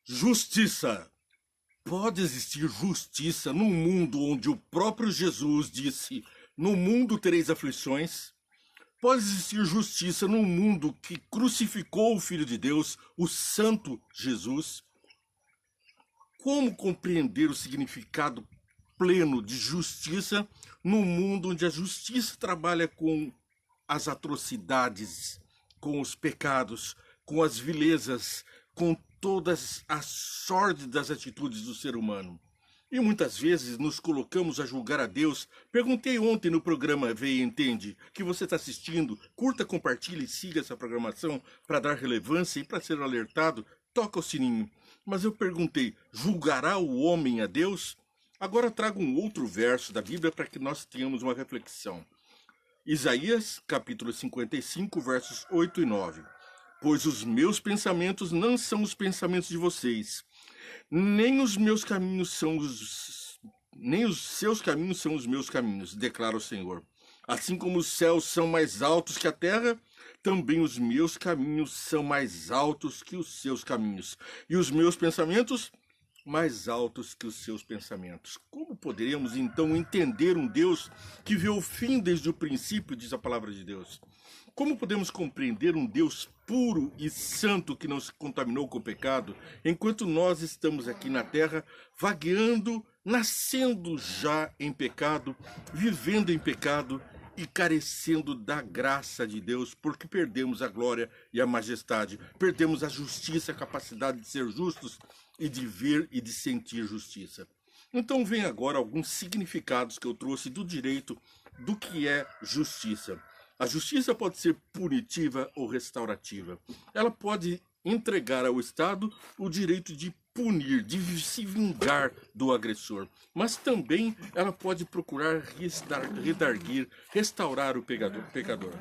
Justiça. Pode existir justiça num mundo onde o próprio Jesus disse: No mundo tereis aflições? Pode existir justiça num mundo que crucificou o Filho de Deus, o Santo Jesus? Como compreender o significado pleno de justiça num mundo onde a justiça trabalha com as atrocidades, com os pecados, com as vilezas, com todas as sórdidas atitudes do ser humano? E muitas vezes nos colocamos a julgar a Deus. Perguntei ontem no programa Vê e Entende, que você está assistindo. Curta, compartilhe e siga essa programação para dar relevância e para ser alertado. Toca o sininho. Mas eu perguntei, julgará o homem a Deus? Agora trago um outro verso da Bíblia para que nós tenhamos uma reflexão. Isaías, capítulo 55, versos 8 e 9. Pois os meus pensamentos não são os pensamentos de vocês, nem os meus caminhos são nem os seus caminhos são os meus caminhos, declara o Senhor. Assim como os céus são mais altos que a terra, também os meus caminhos são mais altos que os seus caminhos, e os meus pensamentos mais altos que os seus pensamentos. Como poderemos então entender um Deus que vê o fim desde o princípio, diz a palavra de Deus? Como podemos compreender um Deus puro e santo que não se contaminou com o pecado, enquanto nós estamos aqui na terra vagueando, nascendo já em pecado, vivendo em pecado e carecendo da graça de Deus, porque perdemos a glória e a majestade, perdemos a justiça, a capacidade de ser justos e de ver e de sentir justiça. Então vem agora alguns significados que eu trouxe do direito do que é justiça. A justiça pode ser punitiva ou restaurativa. Ela pode entregar ao Estado o direito de punir, de se vingar do agressor. Mas também ela pode procurar redarguir, restaurar o pecador.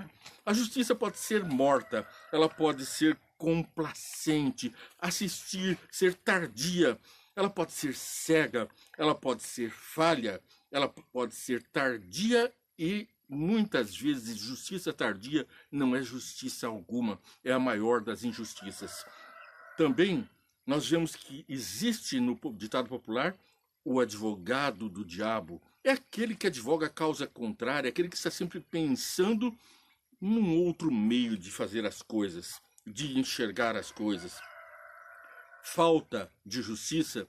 A justiça pode ser morta, ela pode ser complacente, assistir, ser tardia, ela pode ser cega, ela pode ser falha, ela pode ser tardia e muitas vezes justiça tardia não é justiça alguma, é a maior das injustiças. Também nós vemos que existe no ditado popular o advogado do diabo. É aquele que advoga a causa contrária, aquele que está sempre pensando num outro meio de fazer as coisas, de enxergar as coisas. Falta de justiça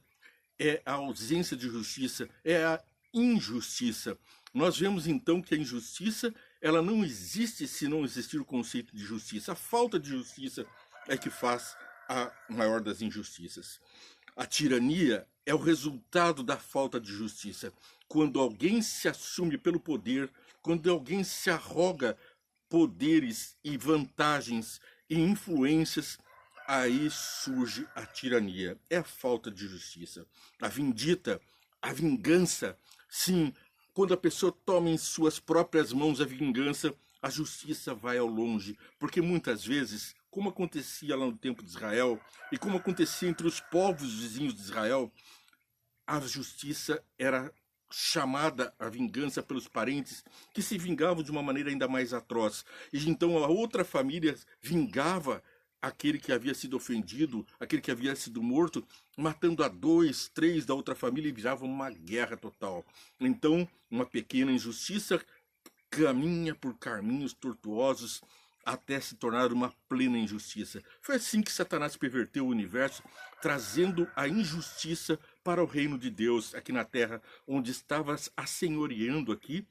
é a ausência de justiça, é a injustiça. Nós vemos então que a injustiça ela não existe se não existir o conceito de justiça. A falta de justiça é que faz a maior das injustiças. A tirania é o resultado da falta de justiça. Quando alguém se assume pelo poder, quando alguém se arroga poderes e vantagens e influências, aí surge a tirania. É a falta de justiça. A vindita, a vingança, sim, quando a pessoa toma em suas próprias mãos a vingança, a justiça vai ao longe, porque muitas vezes, como acontecia lá no tempo de Israel, e como acontecia entre os povos vizinhos de Israel, a justiça era chamada a vingança pelos parentes que se vingavam de uma maneira ainda mais atroz. E então a outra família vingava aquele que havia sido ofendido, aquele que havia sido morto, matando a 2, 3 da outra família e virava uma guerra total. Então, uma pequena injustiça caminha por caminhos tortuosos até se tornar uma plena injustiça. Foi assim que Satanás perverteu o universo, trazendo a injustiça para o reino de Deus aqui na terra, onde estava assenhoreando aqui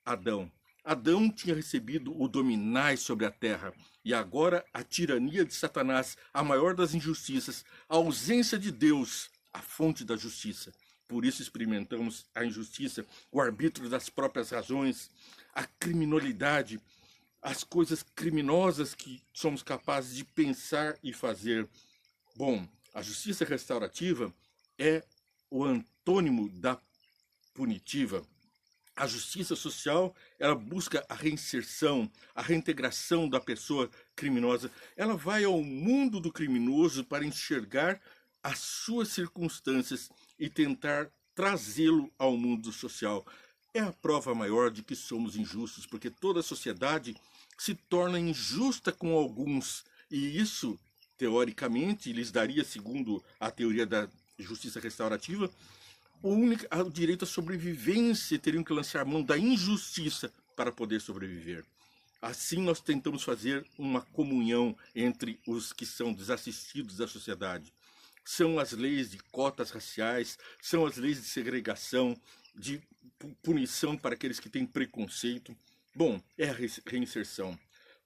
Adão. Adão tinha recebido o dominai sobre a terra, e agora a tirania de Satanás, a maior das injustiças, a ausência de Deus, a fonte da justiça. Por isso experimentamos a injustiça, o arbítrio das próprias razões, a criminalidade, as coisas criminosas que somos capazes de pensar e fazer. Bom, a justiça restaurativa é o antônimo da punitiva. A justiça social, ela busca a reinserção, a reintegração da pessoa criminosa. Ela vai ao mundo do criminoso para enxergar as suas circunstâncias e tentar trazê-lo ao mundo social. É a prova maior de que somos injustos, porque toda a sociedade se torna injusta com alguns, e isso teoricamente, lhes daria, segundo a teoria da justiça restaurativa, o direito à sobrevivência, teriam que lançar mão da injustiça para poder sobreviver. Assim nós tentamos fazer uma comunhão entre os que são desassistidos da sociedade. São as leis de cotas raciais, são as leis de segregação, de punição para aqueles que têm preconceito. Bom, é a reinserção.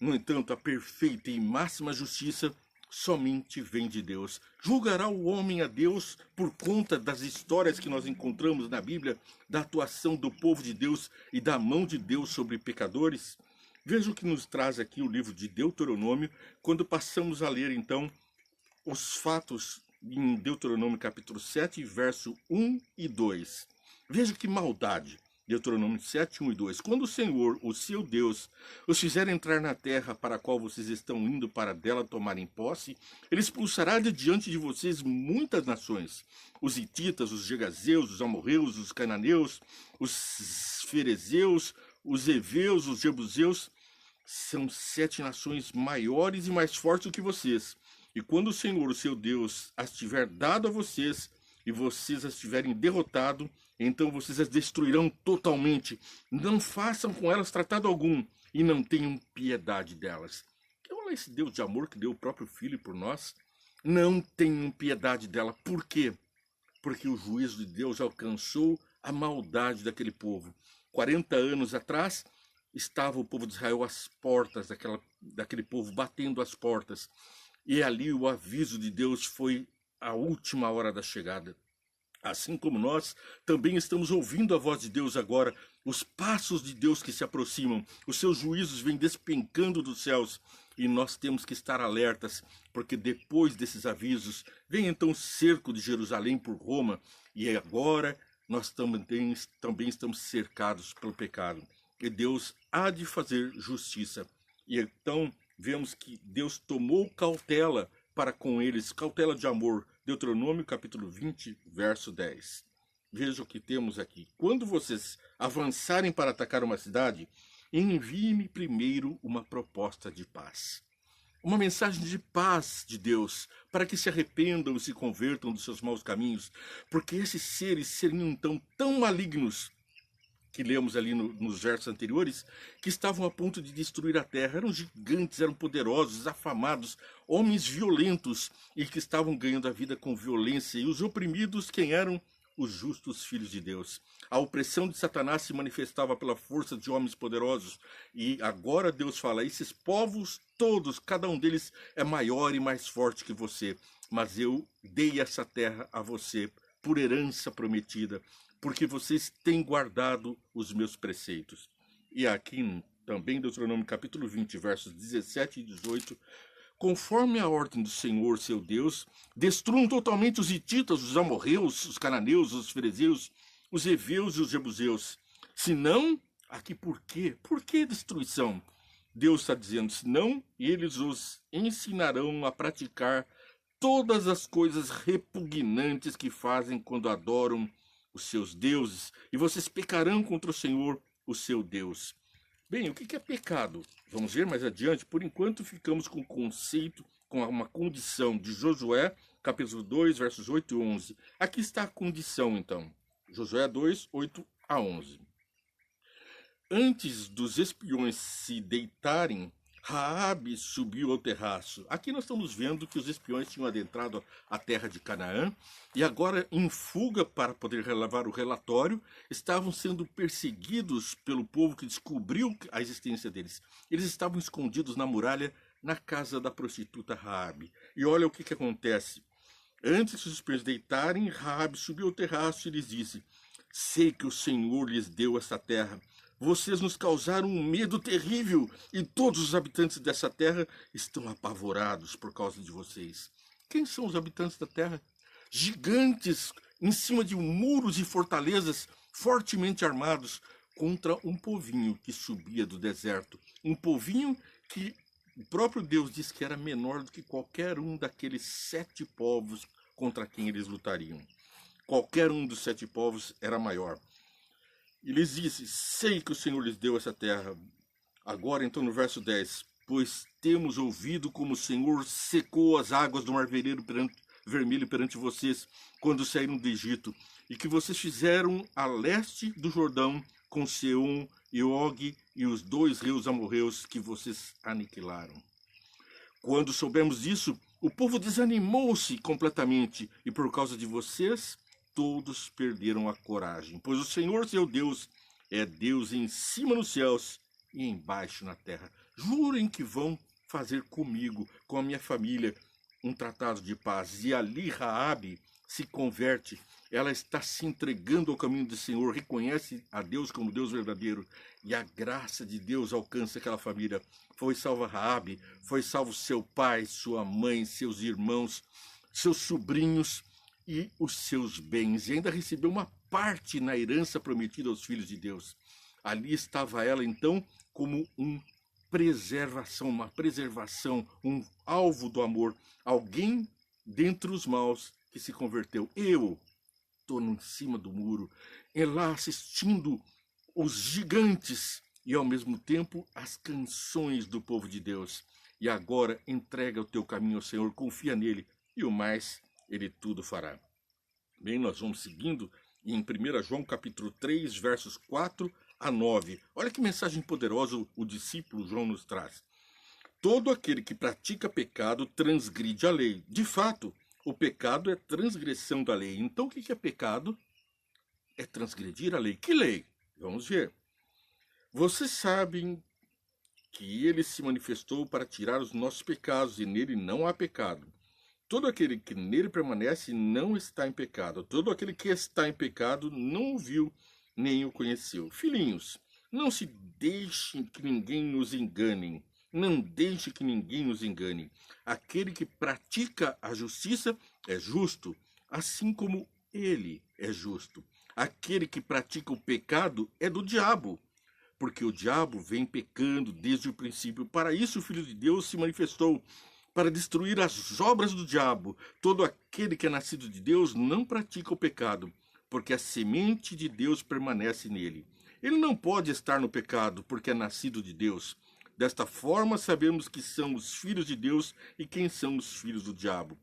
No entanto, a perfeita e máxima justiça somente vem de Deus. Julgará o homem a Deus por conta das histórias que nós encontramos na Bíblia, da atuação do povo de Deus e da mão de Deus sobre pecadores? Veja o que nos traz aqui o livro de Deuteronômio, quando passamos a ler, então, os fatos em Deuteronômio capítulo 7, verso 1 e 2. Veja que maldade. Deuteronômio 7, 1 e 2. Quando o Senhor, o seu Deus, os fizer entrar na terra para a qual vocês estão indo para dela tomarem posse, ele expulsará de diante de vocês muitas nações. Os hititas, os jegazeus, os amorreus, os cananeus, os ferezeus, os heveus, os jebuseus. São 7 nações maiores e mais fortes do que vocês. E quando o Senhor, o seu Deus, as tiver dado a vocês, e vocês as tiverem derrotado, então vocês as destruirão totalmente. Não façam com elas tratado algum, e não tenham piedade delas. Olha esse Deus de amor que deu o próprio Filho por nós. Não tenham piedade dela. Por quê? Porque o juízo de Deus alcançou a maldade daquele povo. 40 anos atrás, estava o povo de Israel às portas daquele povo, batendo as portas. E ali o aviso de Deus foi a última hora da chegada. Assim como nós, também estamos ouvindo a voz de Deus agora, os passos de Deus que se aproximam, os seus juízos vêm despencando dos céus, e nós temos que estar alertas, porque depois desses avisos, vem então o cerco de Jerusalém por Roma, e agora nós também estamos cercados pelo pecado. E Deus há de fazer justiça. E então vemos que Deus tomou cautela para com eles, cautela de amor. Deuteronômio capítulo 20, verso 10. Veja o que temos aqui. Quando vocês avançarem para atacar uma cidade, envie-me primeiro uma proposta de paz. Uma mensagem de paz de Deus, para que se arrependam e se convertam dos seus maus caminhos, porque esses seres seriam então tão malignos, que lemos ali nos versos anteriores, que estavam a ponto de destruir a terra. Eram gigantes, eram poderosos, afamados, homens violentos, e que estavam ganhando a vida com violência. E os oprimidos, quem eram? Os justos filhos de Deus. A opressão de Satanás se manifestava pela força de homens poderosos. E agora Deus fala, esses povos todos, cada um deles é maior e mais forte que você. Mas eu dei essa terra a você por herança prometida, porque vocês têm guardado os meus preceitos. E aqui também, Deuteronômio capítulo 20, versos 17 e 18, conforme a ordem do Senhor, seu Deus, destruam totalmente os hititas, os amorreus, os cananeus, os ferezeus, os heveus e os jebuseus. Senão, aqui por quê? Por que destruição? Deus está dizendo, senão eles os ensinarão a praticar todas as coisas repugnantes que fazem quando adoram os seus deuses, e vocês pecarão contra o Senhor, o seu Deus. Bem, o que é pecado? Vamos ver mais adiante. Por enquanto ficamos com o conceito, com uma condição de Josué, capítulo 2, versos 8 e 11. Aqui está a condição, então. Josué 2, 8 a 11. Antes dos espiões se deitarem, Raabe subiu ao terraço. Aqui nós estamos vendo que os espiões tinham adentrado a terra de Canaã e agora, em fuga para poder levar o relatório, estavam sendo perseguidos pelo povo que descobriu a existência deles. Eles estavam escondidos na muralha, na casa da prostituta Raabe. E olha o que acontece. Antes que os espiões deitarem, Raabe subiu ao terraço e lhes disse, sei que o Senhor lhes deu esta terra. Vocês nos causaram um medo terrível e todos os habitantes dessa terra estão apavorados por causa de vocês. Quem são os habitantes da terra? Gigantes em cima de muros e fortalezas fortemente armados contra um povinho que subia do deserto. Um povinho que o próprio Deus disse que era menor do que qualquer um daqueles 7 povos contra quem eles lutariam. Qualquer um dos 7 povos era maior. E lhes disse, sei que o Senhor lhes deu essa terra. Agora, então, no verso 10. pois temos ouvido como o Senhor secou as águas do Mar Vermelho perante vocês, quando saíram do Egito, e que vocês fizeram a leste do Jordão, com Seom e Og e os 2 rios amorreus que vocês aniquilaram. Quando soubemos disso, o povo desanimou-se completamente, e por causa de vocês, todos perderam a coragem. Pois o Senhor, seu Deus, é Deus em cima nos céus e embaixo na terra. Jurem que vão fazer comigo, com a minha família, um tratado de paz. E ali Raabe se converte. Ela está se entregando ao caminho do Senhor, reconhece a Deus como Deus verdadeiro, e a graça de Deus alcança aquela família. Foi salva Raabe, foi salvo seu pai, sua mãe, seus irmãos, seus sobrinhos e os seus bens. E ainda recebeu uma parte na herança prometida aos filhos de Deus. Ali estava ela, então, como uma preservação, um alvo do amor. Alguém dentre os maus que se converteu. Eu estou em cima do muro, lá assistindo os gigantes e, ao mesmo tempo, as canções do povo de Deus. E agora entrega o teu caminho ao Senhor, confia nele, e o mais ele tudo fará. Bem, nós vamos seguindo em 1 João capítulo 3, versos 4 a 9. Olha que mensagem poderosa o discípulo João nos traz. Todo aquele que pratica pecado transgride a lei. De fato, o pecado é transgressão da lei. Então, o que é pecado? É transgredir a lei. Que lei? Vamos ver. Vocês sabem que ele se manifestou para tirar os nossos pecados, e nele não há pecado. Todo aquele que nele permanece não está em pecado. Todo aquele que está em pecado não o viu, nem o conheceu. Filhinhos, não se deixem que ninguém nos engane. Não deixe que ninguém nos engane. Aquele que pratica a justiça é justo, assim como ele é justo. Aquele que pratica o pecado é do diabo, porque o diabo vem pecando desde o princípio. Para isso o Filho de Deus se manifestou, para destruir as obras do diabo. Todo aquele que é nascido de Deus não pratica o pecado, porque a semente de Deus permanece nele. Ele não pode estar no pecado, porque é nascido de Deus. Desta forma sabemos que são os filhos de Deus e quem são os filhos do diabo.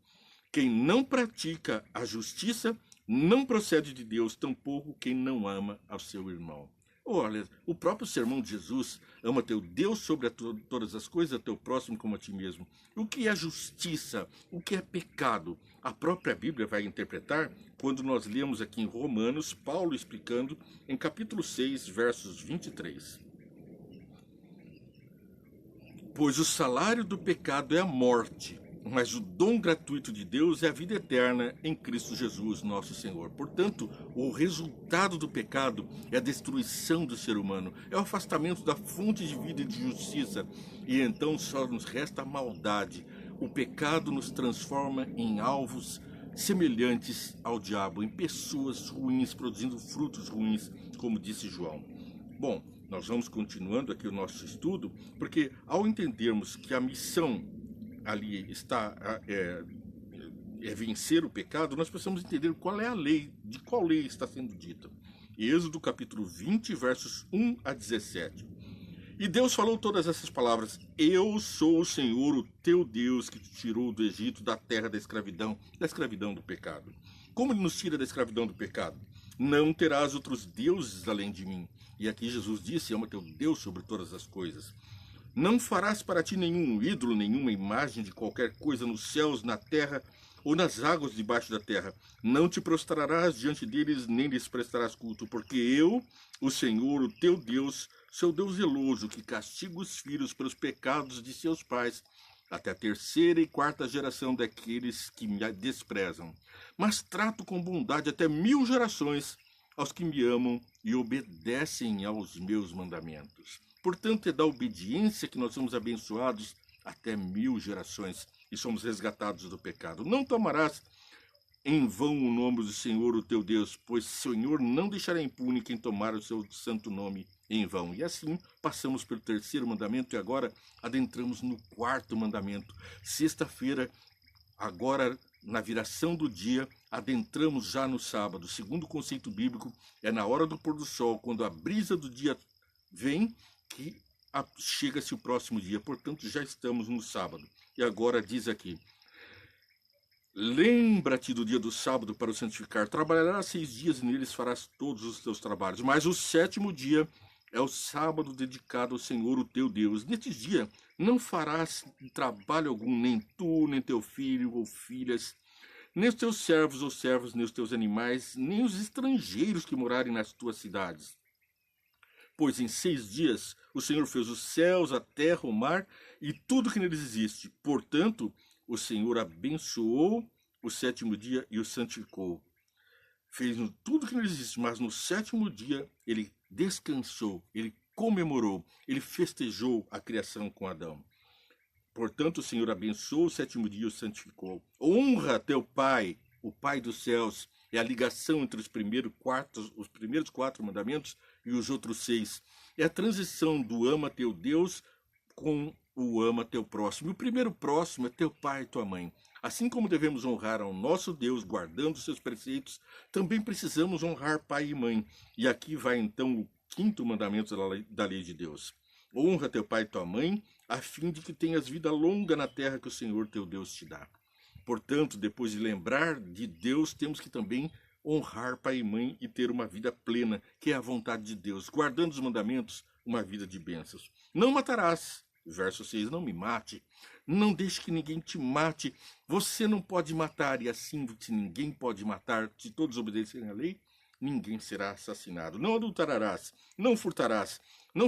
Quem não pratica a justiça não procede de Deus, tampouco quem não ama ao seu irmão. Olha, o próprio sermão de Jesus: ama teu Deus sobre todas as coisas, teu próximo como a ti mesmo. O que é justiça? O que é pecado? A própria Bíblia vai interpretar quando nós lemos aqui em Romanos, Paulo explicando em capítulo 6, versos 23. Pois o salário do pecado é a morte, mas o dom gratuito de Deus é a vida eterna em Cristo Jesus, nosso Senhor. Portanto, o resultado do pecado é a destruição do ser humano, é o afastamento da fonte de vida e de justiça, e então só nos resta a maldade. O pecado nos transforma em alvos semelhantes ao diabo, em pessoas ruins, produzindo frutos ruins, como disse João. Bom, nós vamos continuando aqui o nosso estudo, porque ao entendermos que a missão ali está vencer o pecado, nós precisamos entender qual é a lei, de qual lei está sendo dita. Êxodo capítulo 20, versos 1 a 17. E Deus falou todas essas palavras: eu sou o Senhor, o teu Deus, que te tirou do Egito, da terra da escravidão do pecado. Como ele nos tira da escravidão do pecado? Não terás outros deuses além de mim. E aqui Jesus disse: ama teu Deus sobre todas as coisas. Não farás para ti nenhum ídolo, nenhuma imagem de qualquer coisa nos céus, na terra ou nas águas debaixo da terra. Não te prostrarás diante deles, nem lhes prestarás culto, porque eu, o Senhor, o teu Deus, sou Deus zeloso, que castiga os filhos pelos pecados de seus pais, até a 3ª e 4ª geração daqueles que me desprezam. Mas trato com bondade até 1000 gerações aos que me amam e obedecem aos meus mandamentos. Portanto, é da obediência que nós somos abençoados até 1000 gerações e somos resgatados do pecado. Não tomarás em vão o nome do Senhor, o teu Deus, pois o Senhor não deixará impune quem tomar o seu santo nome em vão. E assim passamos pelo 3º mandamento e agora adentramos no 4º mandamento. Sexta-feira, agora na viração do dia, adentramos já no sábado. Segundo o conceito bíblico, é na hora do pôr do sol, quando a brisa do dia vem, que chega-se o próximo dia, portanto já estamos no sábado. E agora diz aqui: lembra-te do dia do sábado para o santificar. Trabalharás 6 dias e neles farás todos os teus trabalhos. Mas o sétimo dia é o sábado dedicado ao Senhor, o teu Deus. Neste dia não farás trabalho algum, nem tu, nem teu filho ou filhas, nem os teus servos ou servas, nem os teus animais, nem os estrangeiros que morarem nas tuas cidades. Pois em 6 dias o Senhor fez os céus, a terra, o mar e tudo que neles existe. Portanto, o Senhor abençoou o sétimo dia e o santificou. Fez tudo que neles existe, mas no sétimo dia ele descansou, ele comemorou, ele festejou a criação com Adão. Portanto, o Senhor abençoou o sétimo dia e o santificou. Honra teu pai, o Pai dos céus. É a ligação entre os primeiros 4 mandamentos e os outros 6. É a transição do ama teu Deus com o ama teu próximo. E o primeiro próximo é teu pai e tua mãe. Assim como devemos honrar ao nosso Deus guardando os seus preceitos, também precisamos honrar pai e mãe. E aqui vai então o 5º mandamento da lei de Deus. Honra teu pai e tua mãe, a fim de que tenhas vida longa na terra que o Senhor teu Deus te dá. Portanto, depois de lembrar de Deus, temos que também honrar pai e mãe e ter uma vida plena, que é a vontade de Deus, guardando os mandamentos, uma vida de bênçãos. Não matarás. Verso 6, não me mate, não deixe que ninguém te mate, você não pode matar, e assim, se ninguém pode matar, se todos obedecerem à lei, ninguém será assassinado. Não adulterarás, não furtarás, não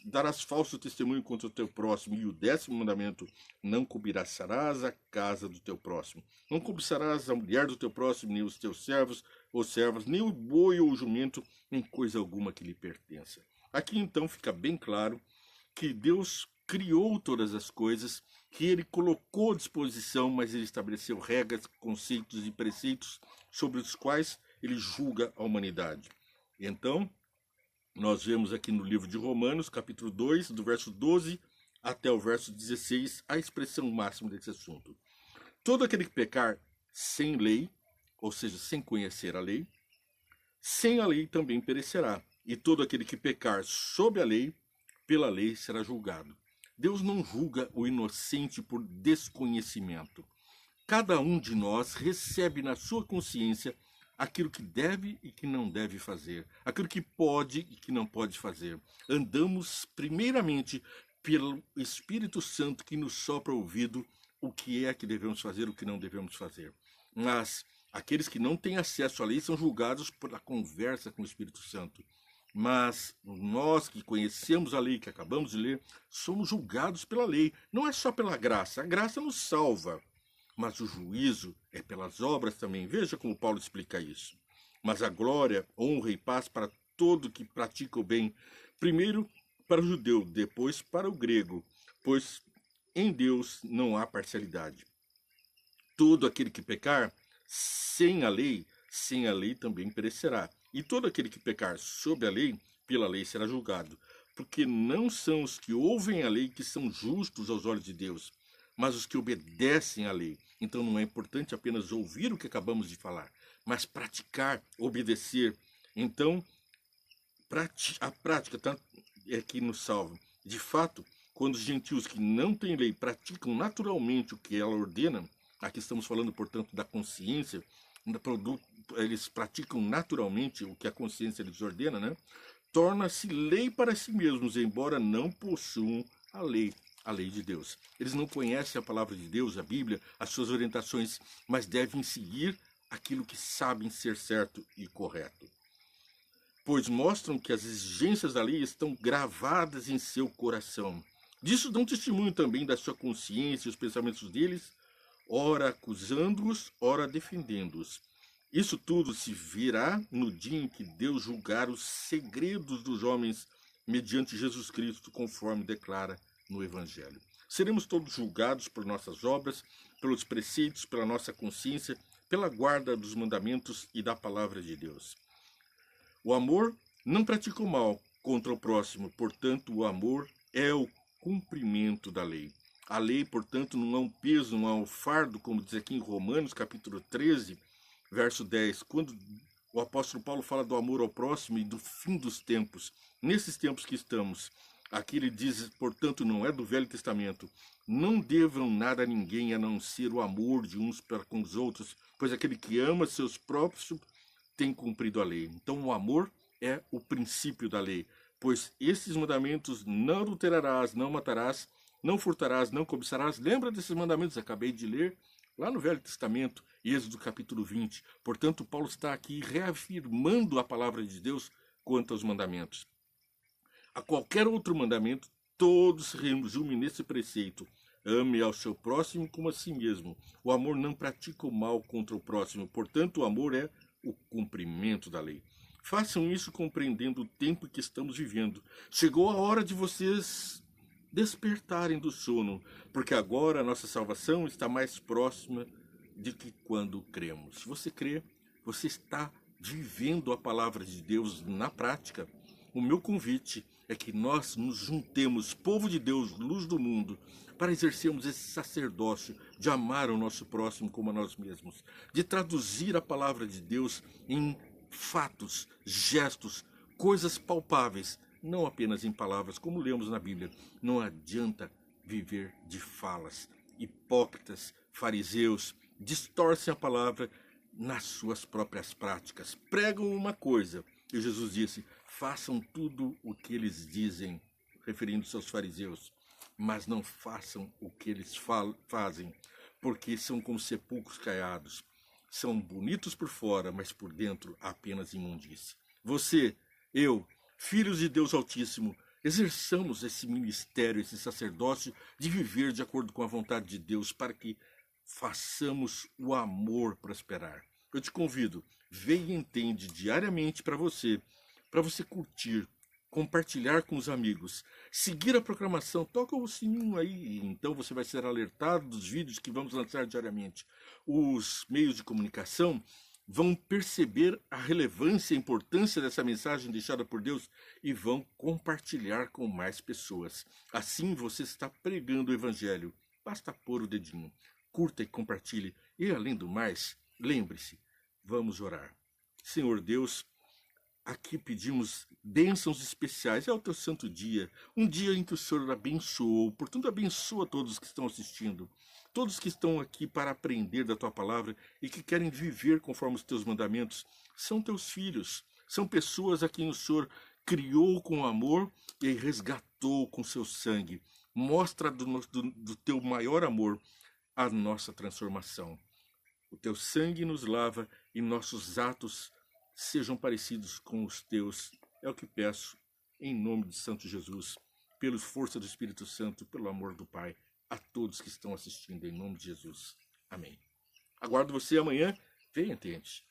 darás falso testemunho contra o teu próximo. E o 10º mandamento, não cobiçarás a casa do teu próximo. Não cobiçarás a mulher do teu próximo, nem os teus servos ou servas, nem o boi ou o jumento, nem coisa alguma que lhe pertença. Aqui então fica bem claro que Deus criou todas as coisas, que ele colocou à disposição, mas ele estabeleceu regras, conceitos e preceitos sobre os quais ele julga a humanidade. Então, nós vemos aqui no livro de Romanos, capítulo 2, do verso 12 até o verso 16, a expressão máxima desse assunto. Todo aquele que pecar sem lei, ou seja, sem conhecer a lei, sem a lei também perecerá. E todo aquele que pecar sob a lei, pela lei será julgado. Deus não julga o inocente por desconhecimento. Cada um de nós recebe na sua consciência aquilo que deve e que não deve fazer, aquilo que pode e que não pode fazer. Andamos primeiramente pelo Espírito Santo que nos sopra o ouvido o que é que devemos fazer, o que não devemos fazer. Mas aqueles que não têm acesso à lei são julgados pela conversa com o Espírito Santo. Mas nós que conhecemos a lei, que acabamos de ler, somos julgados pela lei. Não é só pela graça. A graça nos salva. Mas o juízo é pelas obras também. Veja como Paulo explica isso. Mas a glória, honra e paz para todo que pratica o bem. Primeiro para o judeu, depois para o grego. Pois em Deus não há parcialidade. Todo aquele que pecar sem a lei também perecerá. E todo aquele que pecar sob a lei, pela lei será julgado. Porque não são os que ouvem a lei que são justos aos olhos de Deus, mas os que obedecem à lei. Então não é importante apenas ouvir o que acabamos de falar, mas praticar, obedecer. Então, a prática é que nos salva. De fato, quando os gentios que não têm lei praticam naturalmente o que ela ordena, aqui estamos falando, portanto, da consciência, eles praticam naturalmente o que a consciência lhes ordena, né? Torna-se lei para si mesmos, embora não possuam a lei de Deus. Eles não conhecem a palavra de Deus, a Bíblia, as suas orientações, mas devem seguir aquilo que sabem ser certo e correto. Pois mostram que as exigências da lei estão gravadas em seu coração. Disso dão testemunho também da sua consciência e os pensamentos deles, ora acusando-os, ora defendendo-os. Isso tudo se virá no dia em que Deus julgar os segredos dos homens mediante Jesus Cristo, conforme declara no Evangelho. Seremos todos julgados por nossas obras, pelos preceitos, pela nossa consciência, pela guarda dos mandamentos e da palavra de Deus. O amor não pratica o mal contra o próximo, portanto, o amor é o cumprimento da lei. A lei, portanto, não é um peso, não é um fardo, como diz aqui em Romanos, capítulo 13, verso 10, quando o apóstolo Paulo fala do amor ao próximo e do fim dos tempos. Nesses tempos que estamos, Aqui ele diz, portanto, não é do Velho Testamento, não devam nada a ninguém a não ser o amor de uns para com os outros, pois aquele que ama seus próprios tem cumprido a lei. Então o amor é o princípio da lei, pois esses mandamentos, não adulterarás, não matarás, não furtarás, não cobiçarás, lembra desses mandamentos, acabei de ler lá no Velho Testamento, Êxodo capítulo 20. Portanto, Paulo está aqui reafirmando a palavra de Deus quanto aos mandamentos. A qualquer outro mandamento, todos se resumem nesse preceito: ame ao seu próximo como a si mesmo. O amor não pratica o mal contra o próximo, portanto, o amor é o cumprimento da lei. Façam isso compreendendo o tempo que estamos vivendo. Chegou a hora de vocês despertarem do sono, porque agora a nossa salvação está mais próxima de que quando cremos. Se você crê, você está vivendo a palavra de Deus na prática. O meu convite é que nós nos juntemos, povo de Deus, luz do mundo, para exercermos esse sacerdócio de amar o nosso próximo como a nós mesmos, de traduzir a palavra de Deus em fatos, gestos, coisas palpáveis, não apenas em palavras, como lemos na Bíblia. Não adianta viver de falas. Hipócritas, fariseus, distorcem a palavra nas suas próprias práticas. Pregam uma coisa, e Jesus disse: façam tudo o que eles dizem, referindo-se aos fariseus, mas não façam o que eles fazem, porque são como sepulcros caiados. São bonitos por fora, mas por dentro apenas imundície. Você, eu, filhos de Deus Altíssimo, exerçamos esse ministério, esse sacerdócio de viver de acordo com a vontade de Deus, para que façamos o amor prosperar. Eu te convido, venha e entende diariamente para você curtir, compartilhar com os amigos, seguir a programação, toca o sininho aí, então você vai ser alertado dos vídeos que vamos lançar diariamente. Os meios de comunicação vão perceber a relevância e a importância dessa mensagem deixada por Deus e vão compartilhar com mais pessoas. Assim você está pregando o Evangelho. Basta pôr o dedinho, curta e compartilhe. E além do mais, lembre-se, vamos orar. Senhor Deus, aqui pedimos bênçãos especiais. É o teu santo dia, um dia em que o Senhor abençoou. Portanto, abençoa todos que estão assistindo, todos que estão aqui para aprender da tua palavra e que querem viver conforme os teus mandamentos. São teus filhos, são pessoas a quem o Senhor criou com amor e resgatou com seu sangue. Mostra do teu maior amor a nossa transformação. O teu sangue nos lava e nossos atos sejam parecidos com os teus. É o que peço, em nome de Santo Jesus, pela força do Espírito Santo, pelo amor do Pai, a todos que estão assistindo, em nome de Jesus. Amém. Aguardo você amanhã. Venha, tente.